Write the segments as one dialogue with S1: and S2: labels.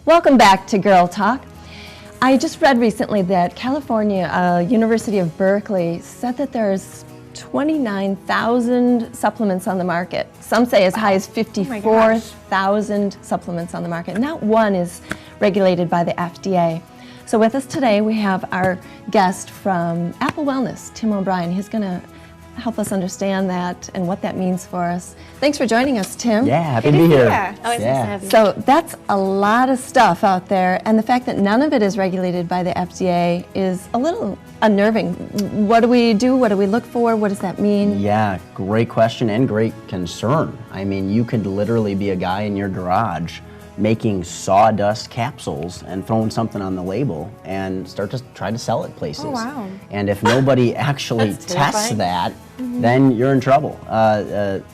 S1: Welcome back to Girl Talk. I just read recently that California, University of Berkeley, said that there's 29,000 supplements on the market. Some say as high as 54,000 supplements on the market. Not one is regulated by the FDA. So with us today, we have our guest from Apple Wellness, Tim O'Brien. He's going to help us understand that and what that means for us. Thanks for joining us, Tim.
S2: Yeah, happy to be here.
S3: Always nice to have you.
S1: So that's a lot of stuff out there, and the fact that none of it is regulated by the FDA is a little unnerving. What do we do? What do we look for? What does that mean?
S2: Yeah, great question and great concern. I mean, you could literally be a guy in your garage making sawdust capsules and throwing something on the label and start to try to sell it places.
S3: Oh, wow.
S2: And if nobody actually
S3: That's
S2: tests
S3: terrifying.
S2: that, then you're in trouble.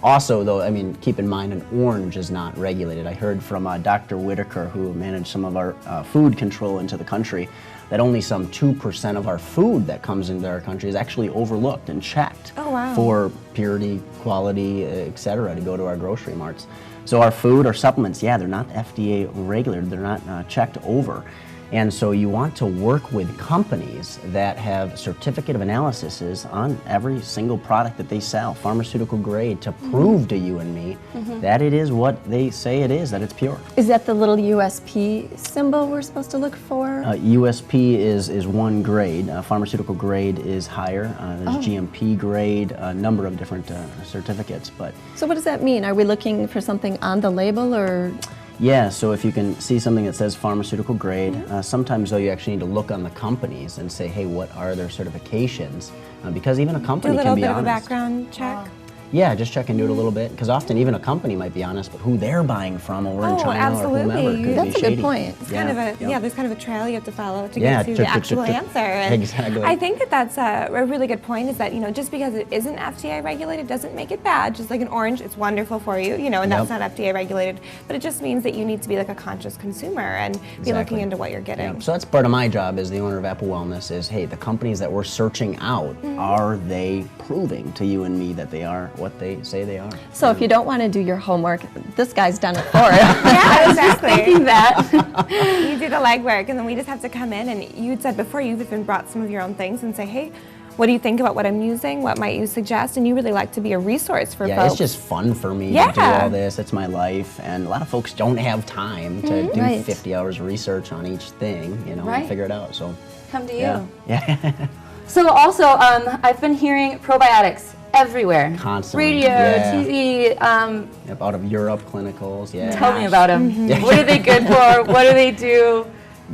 S2: Also, though, I mean, keep in mind an orange is not regulated. I heard from Dr. Whitaker, who managed some of our food control into the country, that only some 2% of our food that comes into our country is actually overlooked and checked for purity, quality, et cetera, to go to our grocery marts. So our food, our supplements, yeah, they're not FDA regulated, they're not checked over. And so you want to work with companies that have certificate of analyses on every single product that they sell, pharmaceutical grade, to prove to you and me that it is what they say it is, that it's pure.
S1: Is that the little USP symbol we're supposed to look for?
S2: USP is one grade. Pharmaceutical grade is higher. There's GMP grade, a number of different certificates. But
S1: So what does that mean? Are we looking for something on the label, or?
S2: yeah, so if you can see something that says pharmaceutical grade, sometimes though you actually need to look on the companies and say, hey, what are their certifications? Because even a company can be honest.
S3: Do a little bit of a background check.
S2: Yeah, just check into it a little bit, because often even a company might be honest, but who they're buying from over in China or whomever could
S1: That's
S2: be
S1: a good
S2: shady.
S1: point.
S3: It's kind of a, there's kind of a trail you have to follow to
S2: Yeah,
S3: get to the actual answer. And
S2: exactly.
S3: I think that that's a really good point, is that, just because it isn't FDA regulated doesn't make it bad. Just like an orange, it's wonderful for you, and that's not FDA regulated, but it just means that you need to be like a conscious consumer and be looking into what you're getting.
S2: Yeah. So that's part of my job as the owner of Apple Wellness is, hey, the companies that we're searching out, are they proving to you and me that they are what they say they are?
S1: So if you don't want to do your homework, this guy's done it for you.
S3: Yeah, exactly.
S1: Thinking that.
S3: You do the legwork, and then we just have to come in, and you had said before you've even brought some of your own things and say, hey, what do you think about what I'm using? What might you suggest? And you really like to be a resource for folks.
S2: Yeah, it's just fun for me to do all this. It's my life, and a lot of folks don't have time to do 50 hours of research on each thing, and figure it out. So
S4: come to you.
S2: Yeah.
S4: So also, I've been hearing probiotics everywhere.
S2: Constantly.
S4: Radio, TV.
S2: Out of Europe, clinicals,
S4: Tell me about them. What are they good for? What do they do?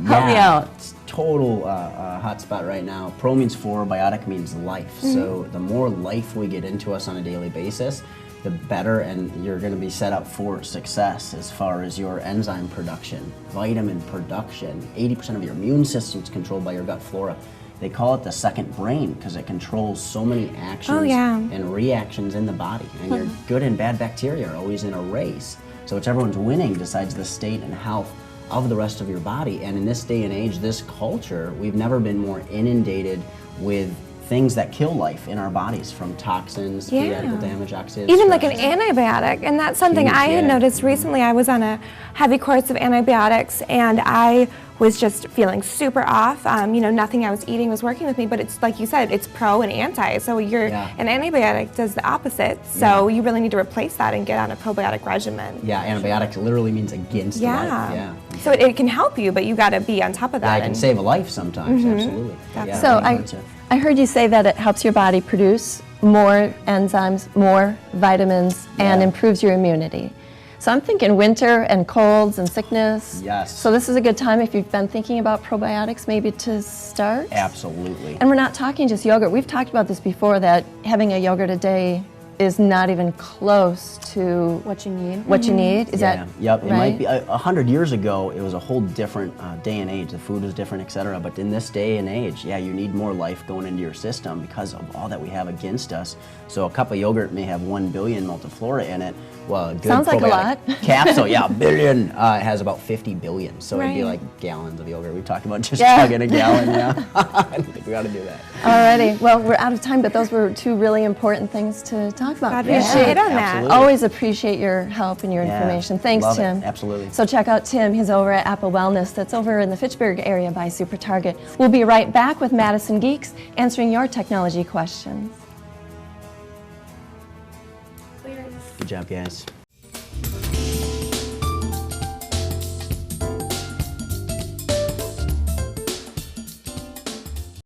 S4: Help me out.
S2: It's total hot spot right now. Pro means for, biotic means life. So the more life we get into us on a daily basis, the better, and you're going to be set up for success as far as your enzyme production, vitamin production. 80% of your immune system is controlled by your gut flora. They call it the second brain because it controls so many actions and reactions in the body. And your good and bad bacteria are always in a race. So whichever one's winning decides the state and health of the rest of your body. And in this day and age, this culture, we've never been more inundated with things that kill life in our bodies, from toxins, free radical damage, oxidative
S3: Even
S2: stress.
S3: like an antibiotic, and that's something I had noticed recently. I was on a heavy course of antibiotics, and I was just feeling super off. Nothing I was eating was working with me, but it's like you said, it's pro and anti. So an antibiotic does the opposite. So you really need to replace that and get on a probiotic regimen.
S2: Yeah, antibiotic literally means against life. Yeah.
S3: So it can help you, but you got to be on top of that.
S2: Yeah, it can save a life sometimes. Absolutely. Yeah,
S1: So I heard you say that it helps your body produce more enzymes, more vitamins, and improves your immunity. So I'm thinking winter and colds and sickness.
S2: Yes.
S1: So this is a good time if you've been thinking about probiotics maybe to start.
S2: Absolutely.
S1: And we're not talking just yogurt. We've talked about this before, that having a yogurt a day is not even close to
S4: what you need.
S1: What you need. Is that
S2: Yep.
S1: right?
S2: It might be 100 years ago. It was a whole different day and age. The food was different, etc. But in this day and age, you need more life going into your system because of all that we have against us. So a cup of yogurt may have 1 billion multiflora in it. Well, a good
S1: Sounds like a lot.
S2: capsule, a billion, has about 50 billion. So it'd be like gallons of yogurt. We talked about just chugging a gallon. I think we got to do that.
S1: Alrighty. Well, we're out of time, but those were two really important things to talk talk about.
S3: Glad we hit on that.
S2: Absolutely.
S1: Always appreciate your help and your
S2: Yeah,
S1: information. Thanks,
S2: love it.
S1: Tim.
S2: Absolutely.
S1: So check out Tim. He's over at Apple Wellness. That's over in the Fitchburg area by Super Target. We'll be right back with Madison Geeks answering your technology questions.
S2: Good job, guys.